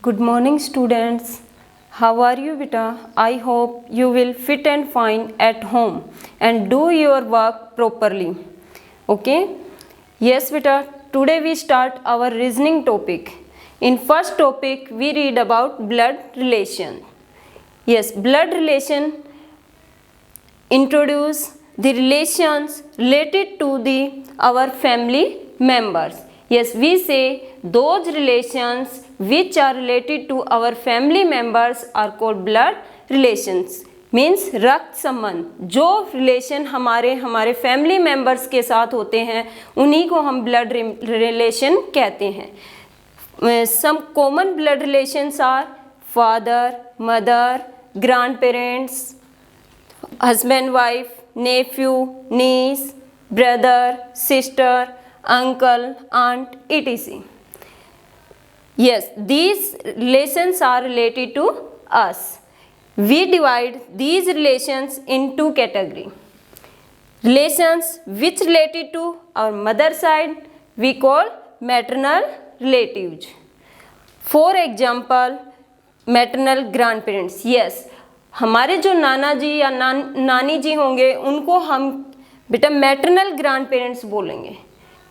Good morning students. How are you beta? I hope you will fit and fine at home and do your work properly. Okay? Yes beta, today we start our reasoning topic. In first topic we read about blood relation. Yes, blood relation introduce the relations related to our family members. Yes, we say those relations which are related to our family members are called blood relations. Means रक्त संबंध, जो relation हमारे family members के साथ होते हैं उन्हीं को हम ब्लड रिलेशन कहते हैं. Some common blood relations are father, mother, grand parents, husband, wife, nephew, niece, brother, sister, uncle, aunt, etc. Yes, these relations are related to us. We divide these relations in two categories. Relations which related to our mother side we call maternal relatives. For example, maternal grandparents. Yes, हमारे जो नाना जी या नानी जी होंगे उनको हम बेटा maternal grand parents बोलेंगे,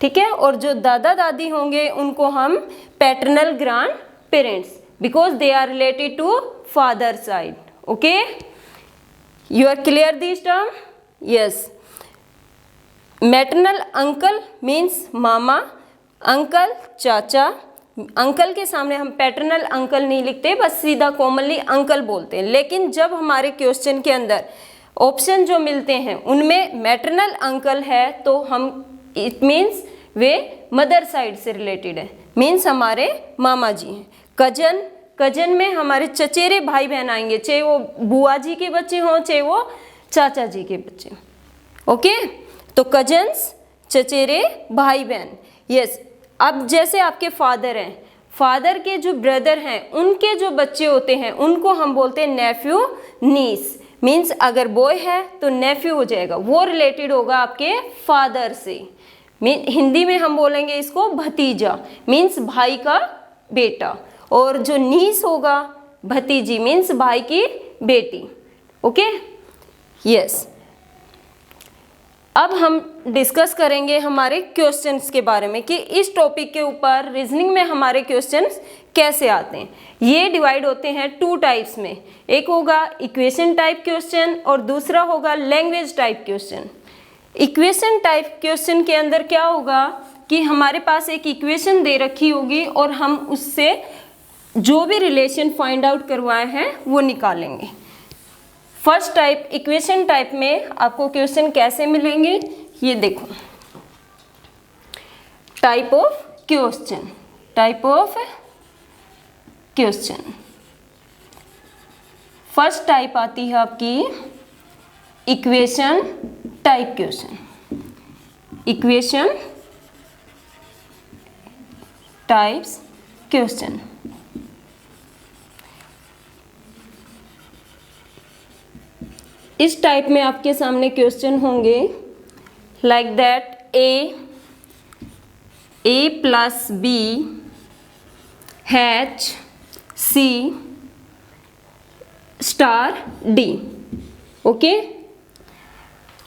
ठीक है. और जो दादा दादी होंगे उनको हम paternal grand parents, because they are related to father side. Okay, you are clear this term? Yes. Maternal uncle means मामा, अंकल चाचा. अंकल के सामने हम पैटर्नल अंकल नहीं लिखते, बस सीधा कॉमनली अंकल बोलते हैं. लेकिन जब हमारे क्वेश्चन के अंदर ऑप्शन जो मिलते हैं उनमें मैटरनल अंकल है तो हम it means way mother side से रिलेटेड है, मीन्स हमारे मामा जी हैं. कजन में हमारे चचेरे भाई बहन आएंगे, चाहे वो बुआ जी के बच्चे हों चाहे वो चाचा जी के बच्चे. ओके, तो कजन्स, चचेरे भाई बहन. यस. अब जैसे आपके फादर हैं, फादर के जो ब्रदर हैं उनके जो बच्चे होते हैं उनको हम बोलते हैं नेफ्यू, नीस. मीन्स अगर बॉय है तो नेफ्यू हो जाएगा, वो रिलेटेड होगा आपके फादर से. हिंदी में हम बोलेंगे इसको भतीजा, मीन्स भाई का बेटा. और जो नीस होगा भतीजी, मीन्स भाई की बेटी. Okay, yes. अब हम डिस्कस करेंगे हमारे क्वेश्चंस के बारे में कि इस टॉपिक के ऊपर रीजनिंग में हमारे क्वेश्चंस कैसे आते हैं. ये डिवाइड होते हैं टू टाइप्स में. एक होगा इक्वेशन टाइप क्वेश्चन और दूसरा होगा language type question. Equation type question के अंदर क्या होगा कि हमारे पास एक इक्वेशन दे रखी होगी और हम उससे जो भी रिलेशन फाइंड आउट करवाए हैं वो निकालेंगे. फर्स्ट टाइप इक्वेशन टाइप में आपको क्वेश्चन कैसे मिलेंगे ये देखो. Type of question, type of question. First type आती है आपकी equation type question. Equation types question. इस टाइप में आपके सामने क्वेश्चन होंगे like that A plus B hash C star D. Okay,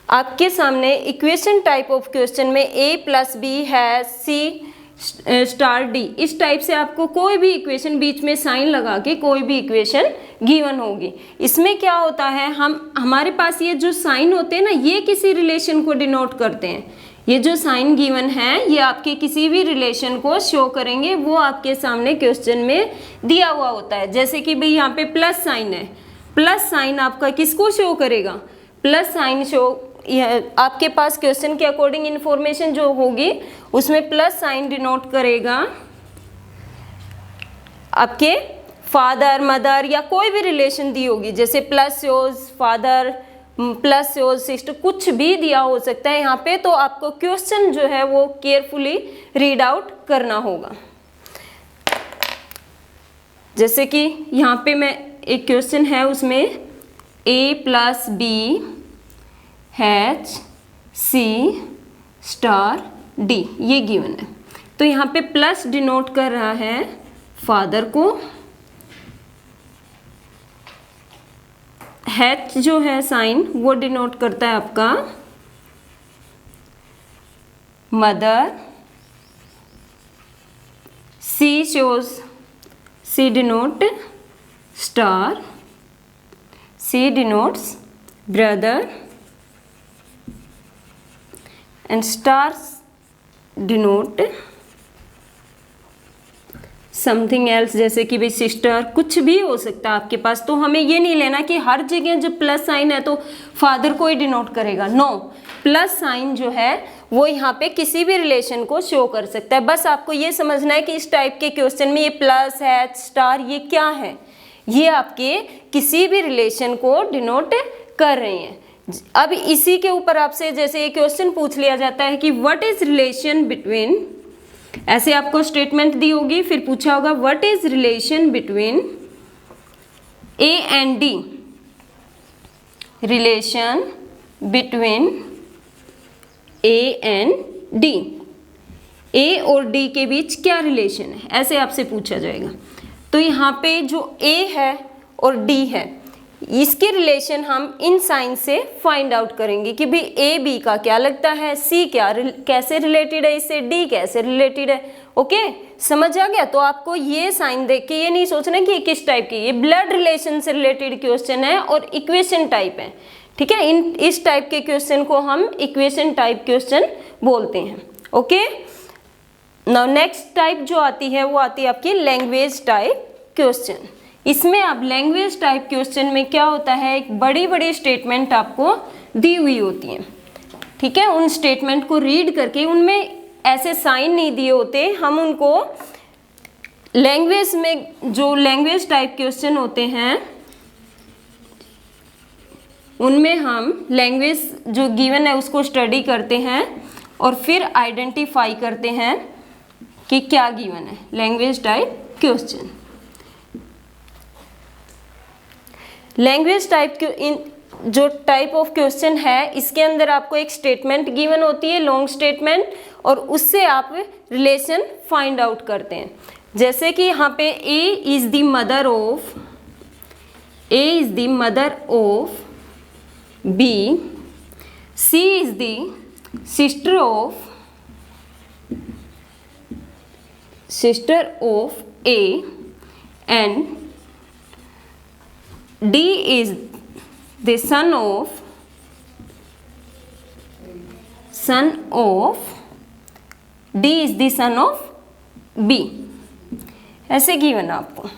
आपके सामने इक्वेशन टाइप ऑफ क्वेश्चन में A plus B hash C star D, इस टाइप से आपको कोई भी इक्वेशन बीच में साइन लगा के कोई भी इक्वेशन गिवन होगी. इसमें क्या होता है, हमारे पास ये जो साइन होते हैं ना ये किसी रिलेशन को डिनोट करते हैं. ये जो साइन गिवन है ये आपके किसी भी रिलेशन को शो करेंगे, वो आपके सामने क्वेश्चन में दिया हुआ होता है. जैसे कि भाई यहाँ पे प्लस साइन है, प्लस साइन आपका किसको शो करेगा, प्लस साइन शो आपके पास क्वेश्चन के अकॉर्डिंग इंफॉर्मेशन जो होगी उसमें प्लस साइन डिनोट करेगा आपके फादर, मदर या कोई भी रिलेशन दी होगी. जैसे plus shows father, plus shows sister, कुछ भी दिया हो सकता है यहाँ पे. तो आपको क्वेश्चन जो है वो केयरफुली रीड आउट करना होगा. जैसे कि यहाँ पे मैं एक क्वेश्चन है उसमें ए plus B hash C star D ये गिवन है. तो यहाँ पे प्लस डिनोट कर रहा है फादर को, H जो है साइन वो डिनोट करता है आपका mother, C denote star, C denotes brother, and stars denote something else, जैसे कि भाई सिस्टर, कुछ भी हो सकता है आपके पास। तो हमें ये नहीं लेना कि हर जगह जब प्लस साइन है तो फादर को ही डिनोट करेगा, नो, प्लस साइन जो है वो यहाँ पे किसी भी रिलेशन को शो कर सकता है। बस आपको ये समझना है कि इस टाइप के क्वेश्चन में ये प्लस है, स्टार, ये क्या है, ये आपके किसी भी रिलेशन को डिनोट कर रहे हैं। अब इसी के ऊपर आपसे जैसे ये क्वेश्चन पूछ लिया जाता है कि व्हाट इज रिलेशन बिटवीन, ऐसे आपको स्टेटमेंट दी होगी, फिर पूछा होगा what is relation between A and D, relation between A and D, A और डी के बीच क्या रिलेशन है, ऐसे आपसे पूछा जाएगा। तो यहाँ पे जो ए है और डी है इसके रिलेशन हम इन साइन से फाइंड आउट करेंगे कि भाई ए बी का क्या लगता है, सी क्या कैसे रिलेटेड है इससे, डी कैसे रिलेटेड है। ओके, समझ आ गया। तो आपको ये साइन देख के ये नहीं सोचना कि किस टाइप की, ये ब्लड रिलेशन से रिलेटेड क्वेश्चन है और इक्वेशन टाइप है, ठीक है। इस टाइप के क्वेश्चन को हम इक्वेशन टाइप क्वेश्चन बोलते हैं। ओके, नाउ नेक्स्ट टाइप जो आती है वो आती है आपकी लैंग्वेज टाइप क्वेश्चन। इसमें अब लैंग्वेज टाइप क्वेश्चन में क्या होता है, एक बड़ी बड़ी स्टेटमेंट आपको दी हुई होती है, ठीक है। उन स्टेटमेंट को रीड करके, उनमें ऐसे साइन नहीं दिए होते, हम उनको लैंग्वेज में, जो लैंग्वेज टाइप क्वेश्चन होते हैं उनमें हम लैंग्वेज जो गिवन है उसको स्टडी करते हैं और फिर आइडेंटिफाई करते हैं कि क्या गिवन है, language type question. Language type जो टाइप ऑफ क्वेश्चन है इसके अंदर आपको एक स्टेटमेंट गिवन होती है, लॉन्ग स्टेटमेंट, और उससे आप रिलेशन फाइंड आउट करते हैं। जैसे कि यहाँ पे A is the mother of B, C is the sister of A, and D is the son of D is the son of B, ऐसे गिवन आपको,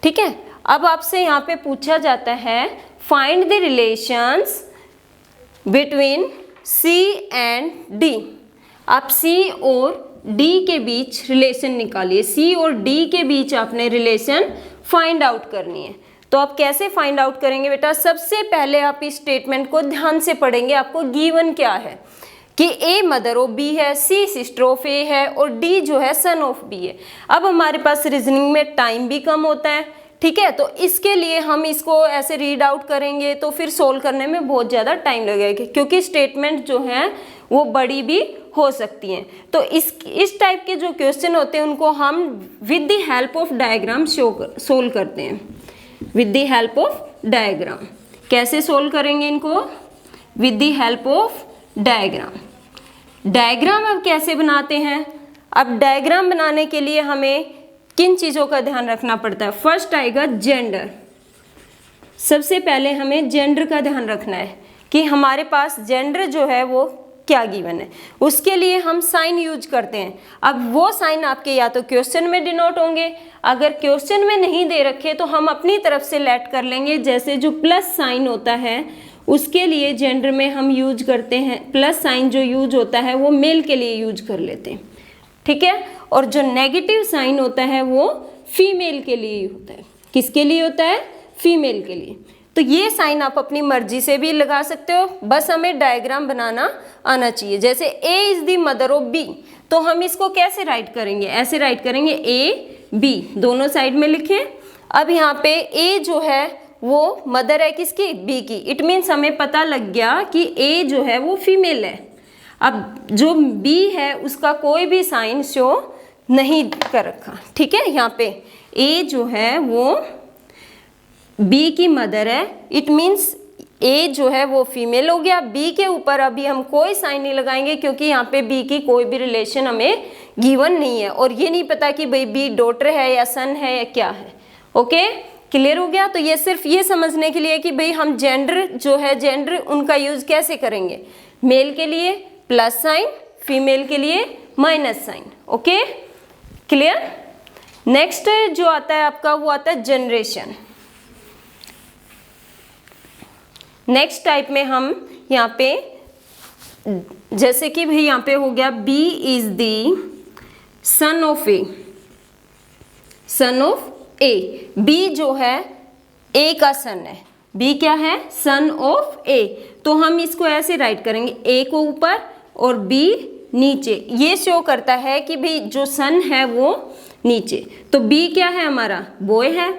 ठीक है। अब आपसे यहाँ पे पूछा जाता है find the relations between C and D। आप C और D के बीच रिलेशन निकालिए, C और D के बीच आपने रिलेशन फाइंड आउट करनी है। तो आप कैसे फाइंड आउट करेंगे बेटा, सबसे पहले आप इस स्टेटमेंट को ध्यान से पढ़ेंगे। आपको गिवन क्या है कि ए मदर ऑफ बी है, सी सिस्टर ऑफ ए है और डी जो है सन ऑफ बी है। अब हमारे पास रीजनिंग में टाइम भी कम होता है, ठीक है, तो इसके लिए हम इसको ऐसे रीड आउट करेंगे तो फिर सोल्व करने में बहुत ज़्यादा टाइम लगेगा, क्योंकि स्टेटमेंट जो है वो बड़ी भी हो सकती हैं। तो इस टाइप के जो क्वेश्चन होते हैं उनको हम with the help of diagram solve करते हैं, with the help of diagram. कैसे सोल्व करेंगे इनको, with the help of diagram. Diagram अब कैसे बनाते हैं, अब डायग्राम बनाने के लिए हमें किन चीज़ों का ध्यान रखना पड़ता है। फर्स्ट आएगा जेंडर। सबसे पहले हमें जेंडर का ध्यान रखना है कि हमारे पास जेंडर जो है वो क्या गिवन है, उसके लिए हम साइन यूज करते हैं। अब वो साइन आपके या तो क्वेश्चन में डिनोट होंगे, अगर क्वेश्चन में नहीं दे रखे तो हम अपनी तरफ से लेट कर लेंगे। जैसे जो प्लस साइन होता है उसके लिए जेंडर में हम यूज करते हैं, प्लस साइन जो यूज होता है वो मेल के लिए यूज कर लेते हैं, ठीक है। और जो नेगेटिव साइन होता है वो फीमेल के लिए होता है। किसके लिए होता है, फीमेल के लिए। तो ये साइन आप अपनी मर्जी से भी लगा सकते हो, बस हमें डायग्राम बनाना आना चाहिए। जैसे A is the mother of B, तो हम इसको कैसे राइट करेंगे, ऐसे राइट करेंगे ए बी, दोनों साइड में लिखें। अब यहाँ पे ए जो है वो मदर है किसकी, बी की। इट मीन्स हमें पता लग गया कि ए जो है वो फीमेल है। अब जो बी है उसका कोई भी साइन शो नहीं कर रखा, ठीक है। यहाँ पे ए जो है वो बी की मदर है, इट मीन्स ए जो है वो फीमेल हो गया। बी के ऊपर अभी हम कोई साइन नहीं लगाएंगे क्योंकि यहाँ पे बी की कोई भी रिलेशन हमें गिवन नहीं है और ये नहीं पता कि भाई बी डॉटर है या सन है या क्या है। ओके, क्लियर हो गया। तो ये सिर्फ ये समझने के लिए कि भाई हम जेंडर जो है, जेंडर उनका यूज कैसे करेंगे, मेल के लिए प्लस साइन, फीमेल के लिए minus sign. Okay, clear. Next जो आता है आपका वो आता है जनरेशन। नेक्स्ट टाइप में हम यहाँ पे जैसे कि भाई यहाँ पे हो गया B is the son of A, son of A. B जो है ए का सन है, बी क्या है, सन ऑफ ए। तो हम इसको ऐसे राइट करेंगे, ए को ऊपर और बी नीचे। ये शो करता है कि भाई जो सन है वो नीचे, तो बी क्या है हमारा, बॉय है,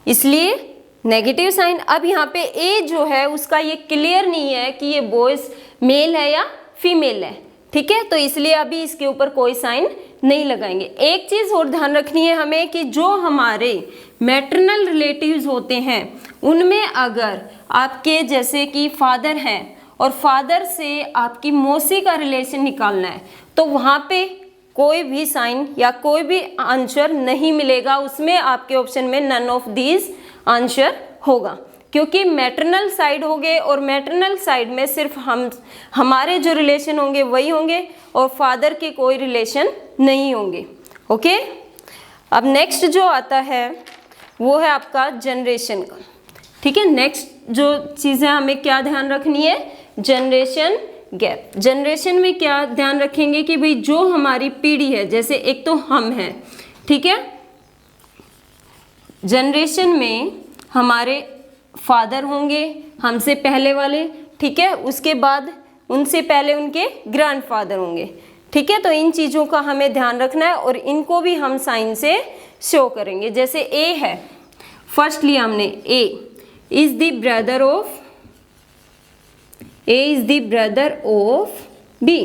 इसलिए नेगेटिव साइन। अब यहाँ पे ए जो है उसका ये क्लियर नहीं है कि ये बॉयज मेल है या फीमेल है, ठीक है, तो इसलिए अभी इसके ऊपर कोई साइन नहीं लगाएंगे। एक चीज़ और ध्यान रखनी है हमें कि जो हमारे मैटरनल रिलेटिव्स होते हैं उनमें अगर आपके जैसे कि फादर हैं और फादर से आपकी मौसी का रिलेशन निकालना है तो वहाँ पे कोई भी साइन या कोई भी आंसर नहीं मिलेगा, उसमें आपके ऑप्शन में नन ऑफ दीज आंसर होगा क्योंकि मैटरनल साइड होंगे और मैटरनल साइड में सिर्फ हमारे जो रिलेशन होंगे वही होंगे और फादर के कोई रिलेशन नहीं होंगे। ओके, अब नेक्स्ट जो आता है वो है आपका जनरेशन का, ठीक है। नेक्स्ट जो चीज़ें हमें क्या ध्यान रखनी है, जनरेशन गैप। जनरेशन में क्या ध्यान रखेंगे कि भाई जो हमारी पीढ़ी है, जैसे एक तो हम हैं, ठीक है, जनरेशन में हमारे फादर होंगे हमसे पहले वाले, ठीक है, उसके बाद उनसे पहले उनके ग्रैंडफादर होंगे, ठीक है। तो इन चीज़ों का हमें ध्यान रखना है और इनको भी हम साइन से शो करेंगे। जैसे ए है, फर्स्ट लिया हमने A is the brother of, A is the brother of B,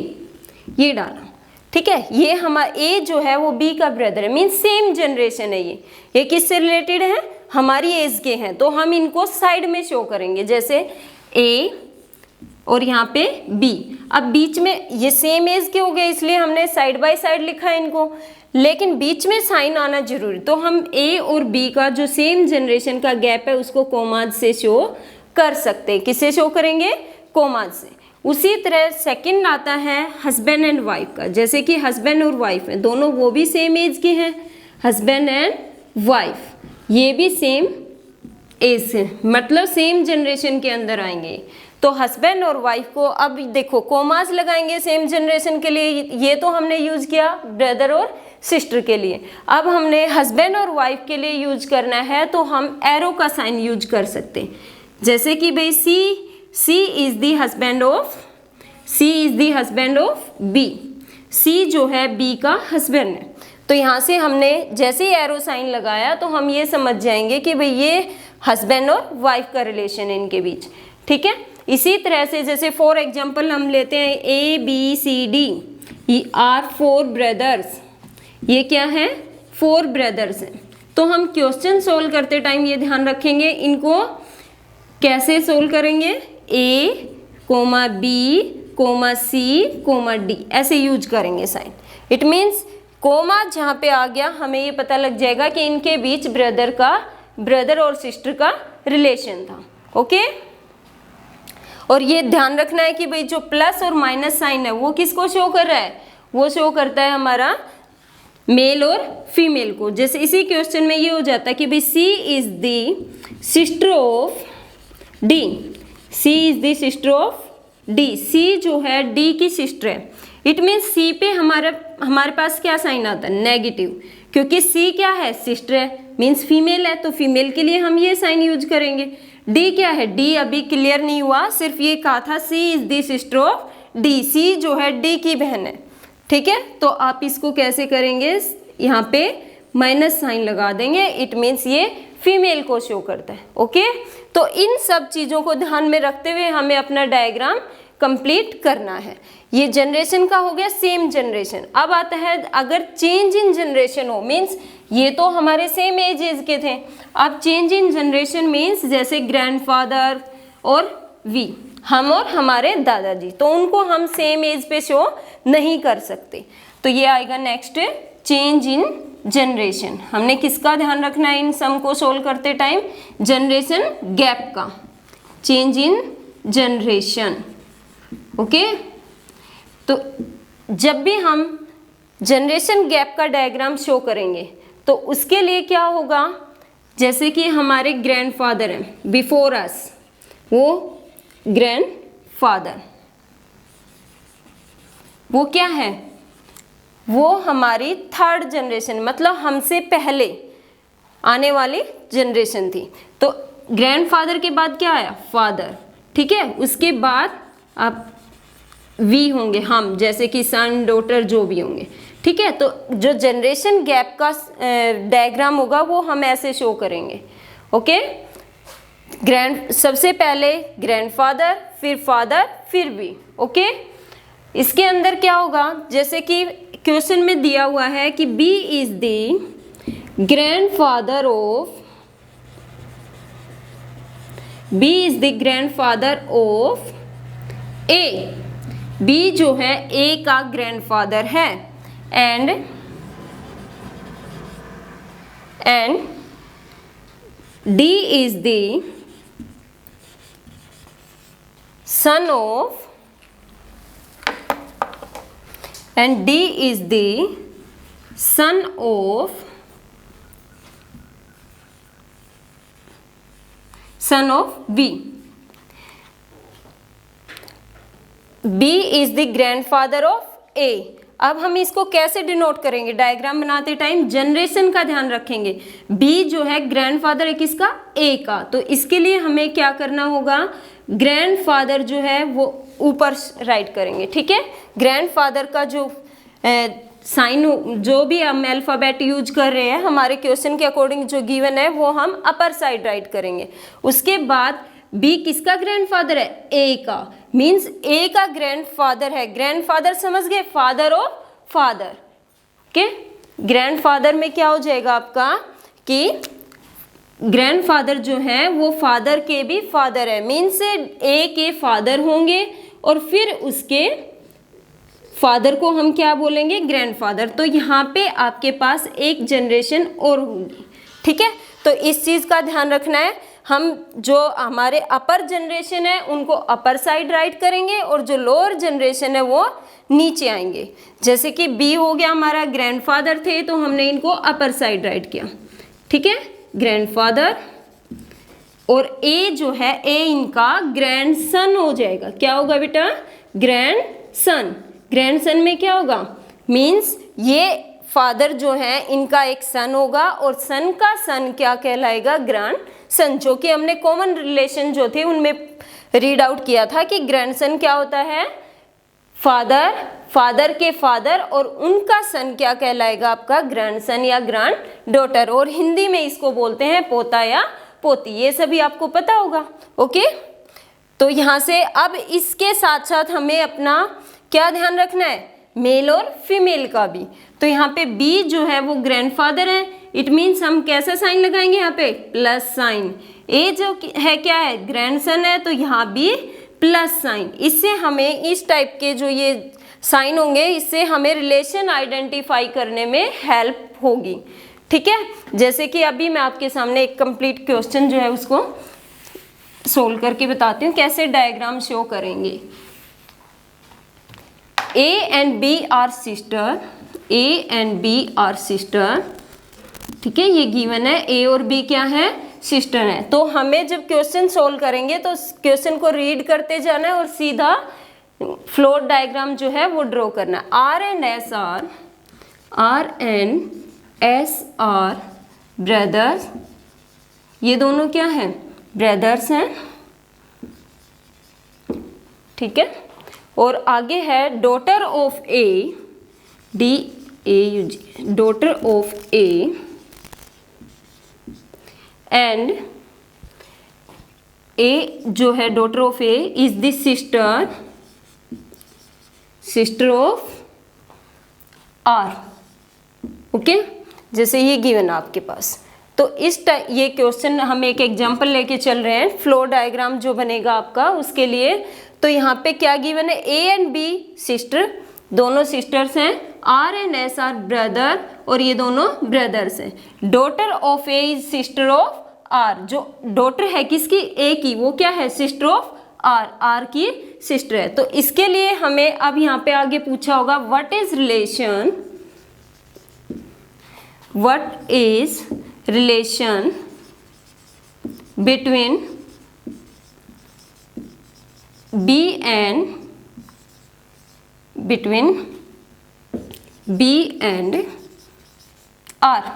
ये डाला, ठीक है। ये हमारा ए जो है वो बी का ब्रदर है, मीन्स सेम जनरेशन है। ये किससे रिलेटेड है, हमारी एज के हैं, तो हम इनको साइड में शो करेंगे। जैसे ए और यहाँ पे बी, अब बीच में ये सेम एज के हो गए इसलिए हमने साइड बाय साइड लिखा है इनको, लेकिन बीच में साइन आना जरूरी। तो हम ए और बी का जो सेम जनरेशन का गैप है उसको कोमाज से शो कर सकते हैं। किससे शो करेंगे, कोमाज से। उसी तरह सेकंड आता है हस्बैंड एंड वाइफ का, जैसे कि हस्बैंड और वाइफ है दोनों, वो भी सेम एज के हैं, हस्बैंड एंड वाइफ, ये भी सेम एज से, मतलब सेम जनरेशन के अंदर आएंगे। तो हस्बैंड और वाइफ को अब देखो कोमास लगाएंगे सेम जनरेशन के लिए, ये तो हमने यूज किया ब्रदर और सिस्टर के लिए। अब हमने हस्बैंड और वाइफ के लिए यूज करना है तो हम एरो का साइन यूज कर सकते हैं। जैसे कि भाई C is the husband of, C is the husband of B, C जो है बी का हस्बैंड है। तो यहाँ से हमने जैसे ही एरो साइन लगाया तो हम ये समझ जाएंगे कि भाई ये हस्बैंड और वाइफ का रिलेशन है इनके बीच, ठीक है। इसी तरह से जैसे फॉर एग्जांपल हम लेते हैं ए बी सी डी, ये आर 4 ब्रदर्स, ये क्या है 4 ब्रदर्स हैं। तो हम क्वेश्चन सोल्व करते टाइम ये ध्यान रखेंगे इनको कैसे सोल्व करेंगे, A comma B comma C comma D, ऐसे यूज करेंगे साइन। इट मीन्स कोमा जहाँ पे आ गया हमें ये पता लग जाएगा कि इनके बीच ब्रदर और सिस्टर का रिलेशन था। ओके, और ये ध्यान रखना है कि भाई जो प्लस और माइनस साइन है वो किसको शो कर रहा है, वो शो करता है हमारा मेल और फीमेल को। जैसे इसी क्वेश्चन में ये हो जाता है कि भाई C is the sister of D, C is the sister of D, C जो है डी की सिस्टर है। इट मीन्स सी पे हमारे पास क्या साइन आता है, नेगेटिव, क्योंकि सी क्या है सिस्टर है, मीन्स फीमेल है, तो फीमेल के लिए हम ये साइन यूज करेंगे। डी क्या है, डी अभी क्लियर नहीं हुआ, सिर्फ ये कहा था C is the sister of D, C जो है डी की बहन है, ठीक है। तो आप इसको कैसे करेंगे, यहाँ पे माइनस साइन लगा देंगे, इट मीन्स ये फीमेल को शो करता है। ओके, तो इन सब चीज़ों को ध्यान में रखते हुए हमें अपना डायग्राम कंप्लीट करना है। ये जनरेशन का हो गया सेम जनरेशन। अब आता है अगर चेंज इन जनरेशन हो, मीन्स ये तो हमारे सेम एज के थे, अब चेंज इन जनरेशन मीन्स जैसे ग्रैंडफादर और वी, हम और हमारे दादाजी, तो उनको हम सेम एज पे शो नहीं कर सकते। तो ये आएगा नेक्स्ट चेंज इन जनरेशन। हमने किसका ध्यान रखना है इन सम को सोल्व करते टाइम? जनरेशन गैप का, चेंज इन जनरेशन। ओके, तो जब भी हम जनरेशन गैप का डायग्राम शो करेंगे तो उसके लिए क्या होगा, जैसे कि हमारे ग्रैंडफादर हैं बिफोर अस, वो ग्रैंडफादर, वो क्या है, वो हमारी थर्ड जनरेशन, मतलब हमसे पहले आने वाली जनरेशन थी। तो ग्रैंडफादर के बाद क्या आया? फादर, ठीक है। उसके बाद आप वी होंगे, हम, जैसे कि सन, डॉटर, जो भी होंगे, ठीक है। तो जो जनरेशन गैप का डायग्राम होगा वो हम ऐसे शो करेंगे। ओके, सबसे पहले ग्रैंडफादर, फिर फादर, फिर वी। ओके, इसके अंदर क्या होगा, जैसे कि क्वेश्चन में दिया हुआ है कि B is the grandfather of, B is the grandfather of A, B जो है ए का ग्रैंडफादर है, and D is the son of, and D is the son of B. B is the grandfather of A. अब हम इसको कैसे denote करेंगे diagram बनाते टाइम? जनरेशन का ध्यान रखेंगे। B जो है ग्रैंडफादर है किसका? A का। तो इसके लिए हमें क्या करना होगा, ग्रैंडफादर जो है वो ऊपर राइट करेंगे, ठीक है। ग्रैंडफादर का जो साइन, जो भी हम अल्फ़ाबेट यूज कर रहे हैं हमारे क्वेश्चन के अकॉर्डिंग जो गिवन है वो हम अपर साइड राइट करेंगे। उसके बाद बी किसका ग्रैंडफादर है? ए का, मीन्स ए का ग्रैंडफादर है। ग्रैंडफादर समझ गए, father of father. Okay, grandfather में क्या हो जाएगा आपका कि ग्रैंडफादर जो है वो फादर के भी फादर है, मीन्स ए के फादर होंगे और फिर उसके फादर को हम क्या बोलेंगे? ग्रैंडफादर। तो यहाँ पे आपके पास एक जनरेशन और होगी, ठीक है। तो इस चीज़ का ध्यान रखना है, हम जो हमारे अपर जनरेशन है उनको अपर साइड राइट करेंगे और जो लोअर जनरेशन है वो नीचे आएंगे। जैसे कि बी हो गया हमारा, ग्रैंडफादर थे तो हमने इनको अपर साइड राइट किया, ठीक है, ग्रैंडफादर। और ए जो है, ए इनका ग्रैंडसन हो जाएगा। क्या होगा बेटा? ग्रैंडसन। ग्रैंडसन में क्या होगा? मीन्स ये फादर जो है इनका एक सन होगा और सन का सन क्या कहलाएगा? ग्रैंडसन। जो कि हमने कॉमन रिलेशन जो थे उनमें रीड आउट किया था कि ग्रैंडसन क्या होता है? फादर, फादर के फादर, और उनका सन क्या कहलाएगा आपका? ग्रैंडसन या ग्रैंड डॉटर, और हिंदी में इसको बोलते हैं पोता या पोती। ये सभी आपको पता होगा। ओके, तो यहाँ से अब इसके साथ साथ हमें अपना क्या ध्यान रखना है? मेल और फीमेल का भी। तो यहाँ पे बी जो है वो ग्रैंडफादर है, इट मीन्स हम कैसा साइन लगाएंगे यहाँ पे? Plus sign. ए जो है क्या है? ग्रैंडसन है, तो यहाँ भी प्लस साइन। इससे हमें इस टाइप के जो ये साइन होंगे इससे हमें रिलेशन आइडेंटिफाई करने में हेल्प होगी, ठीक है। जैसे कि अभी मैं आपके सामने एक कंप्लीट क्वेश्चन जो है उसको सोल्व करके बताती हूँ कैसे डायग्राम शो करेंगे। A and B are sister, A and B are sister, ठीक है, ये गिवन है। A और B क्या है? सिस्टर है। तो हमें जब क्वेश्चन सोल्व करेंगे तो क्वेश्चन को रीड करते जाना है और सीधा फ्लोर डायग्राम जो है वो ड्रॉ करना है। R and S are brothers, ये दोनों क्या हैं? ब्रदर्स हैं, ठीक है। और आगे है daughter of A, DAUG, daughter of A, and A जो है daughter of A is the sister sister of R. Okay, जैसे ये गिवन आपके पास। तो ये क्वेश्चन हम एक एग्जांपल लेके चल रहे हैं, फ्लो डायग्राम जो बनेगा आपका उसके लिए। तो यहाँ पे क्या गिवन है, ए एंड बी सिस्टर, दोनों सिस्टर्स हैं, R and S are brother, और ये दोनों ब्रदर्स हैं। Daughter of A is sister of R, जो डॉटर है किसकी, ए की, वो क्या है, सिस्टर ऑफ आर, आर की सिस्टर है। तो इसके लिए हमें अब यहाँ पे आगे पूछा होगा what is relation, what is relation between B and R,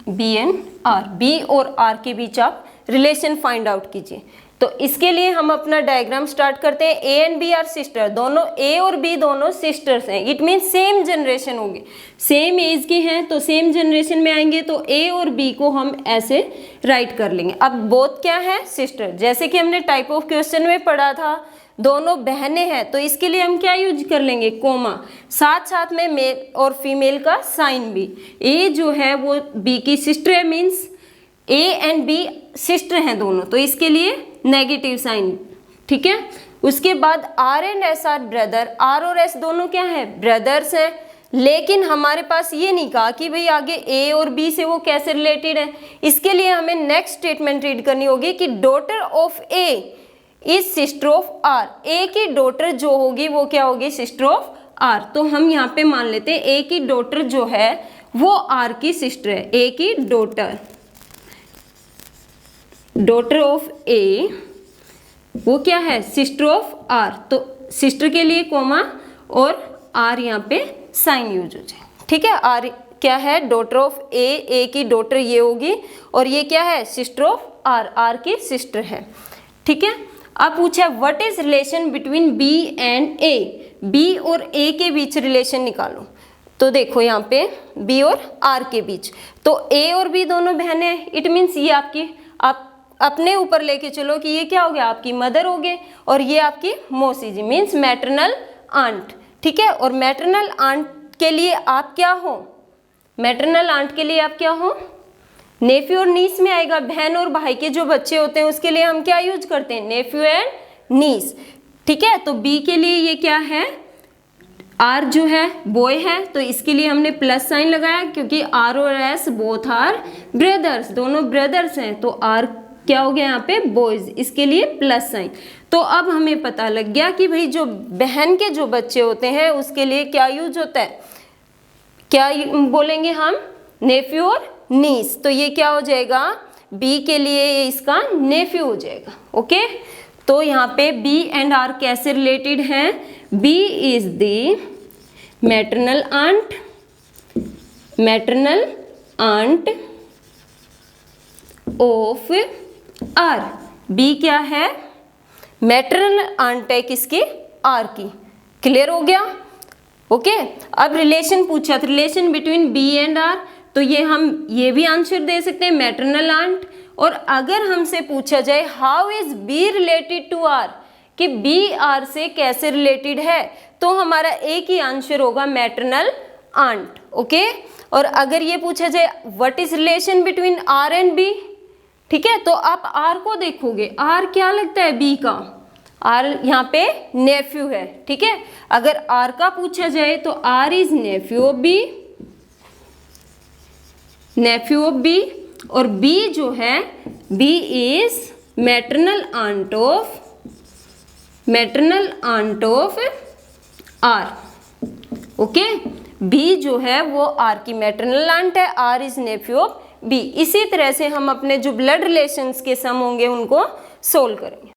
B and R, B और आर के बीच आप रिलेशन फाइंड आउट कीजिए। तो इसके लिए हम अपना डायग्राम स्टार्ट करते हैं। A and B are sister, दोनों ए और बी दोनों सिस्टर्स हैं, इट मीन्स सेम जनरेशन होगी, सेम एज के हैं तो सेम जनरेशन में आएंगे, तो ए और बी को हम ऐसे राइट कर लेंगे। अब बोथ क्या है, सिस्टर, जैसे कि हमने टाइप ऑफ क्वेश्चन में पढ़ा था, दोनों बहनें हैं, तो इसके लिए हम क्या यूज कर लेंगे, कोमा, साथ साथ में मेल और फीमेल का साइन भी। ए जो है वो बी की सिस्टर है, means A and B sister हैं दोनों, तो इसके लिए नेगेटिव साइन, ठीक है। उसके बाद R and S are brother, R और एस दोनों क्या है, ब्रदर्स हैं, लेकिन हमारे पास ये नहीं कहा कि भाई आगे ए और बी से वो कैसे रिलेटेड है। इसके लिए हमें नेक्स्ट स्टेटमेंट रीड करनी होगी कि daughter of A is sister of R, A की डॉटर जो होगी वो क्या होगी, सिस्टर ऑफ आर। तो हम यहाँ पे मान लेते हैं ए की डॉटर जो है वो आर की सिस्टर है, ए की डॉटर, डॉटर ऑफ ए वो क्या है, सिस्टर ऑफ आर। तो सिस्टर के लिए कोमा और आर यहाँ पे साइन यूज हो जाए, ठीक है। आर क्या है, डॉटर ऑफ ए, ए की डॉटर ये होगी, और ये क्या है, सिस्टर ऑफ आर, आर की सिस्टर है, ठीक है। अब पूछा what is relation between B and A, B और ए के बीच रिलेशन निकालो। तो देखो यहाँ पे बी और आर के बीच, तो ए और बी दोनों बहनें हैं, इट मीन्स ये आपकी, आप अपने ऊपर लेके चलो कि ये क्या हो गया, आपकी मदर हो गए, और ये आपकी मौसी जी, मीन्स मैटरनल आंट, ठीक है। और मैटरनल आंट के लिए आप क्या हो, मैटरनल आंट के लिए आप क्या हो, नेफ्यू और नीस में आएगा। बहन और भाई के जो बच्चे होते हैं उसके लिए हम क्या यूज करते हैं, नेफ्यू एंड नीस, ठीक है। तो बी के लिए ये क्या है, आर जो है बॉय है, तो इसके लिए हमने प्लस साइन लगाया, क्योंकि आर और एस बोथ आर ब्रदर्स, दोनों ब्रदर्स हैं, तो आर क्या हो गया यहाँ पे, बॉयज, इसके लिए प्लस साइन। तो अब हमें पता लग गया कि भाई जो बहन के जो बच्चे होते हैं उसके लिए क्या यूज होता है, क्या बोलेंगे हम, नेफ्यू और नीस। तो ये क्या हो जाएगा, बी के लिए इसका नेफ्यू हो जाएगा, ओके। तो यहाँ पे बी एंड आर कैसे रिलेटेड हैं, B is the maternal aunt, maternal aunt of R, B क्या है, मैटरनल आंट है किसकी, आर की, क्लियर हो गया, ओके। अब रिलेशन पूछा था, relation between B and R, तो ये हम ये भी आंसर दे सकते हैं, मैटरनल आंट। और अगर हमसे पूछा जाए how is B related to R, कि बी आर से कैसे रिलेटेड है, तो हमारा एक ही आंसर होगा, मैटरनल आंट, ओके। और अगर ये पूछा जाए what is relation between R and B, ठीक है, तो आप आर को देखोगे, आर क्या लगता है, बी का, आर यहाँ पे नेफ्यू है, ठीक है। अगर आर का पूछा जाए तो R is nephew of B, nephew of B, और बी जो है, B is maternal aunt of, maternal aunt of R, okay. B जो है वो आर की मैटरनल आंट है, R is nephew of B. इसी तरह से हम अपने जो ब्लड रिलेशंस के सम होंगे उनको सोल्व करेंगे।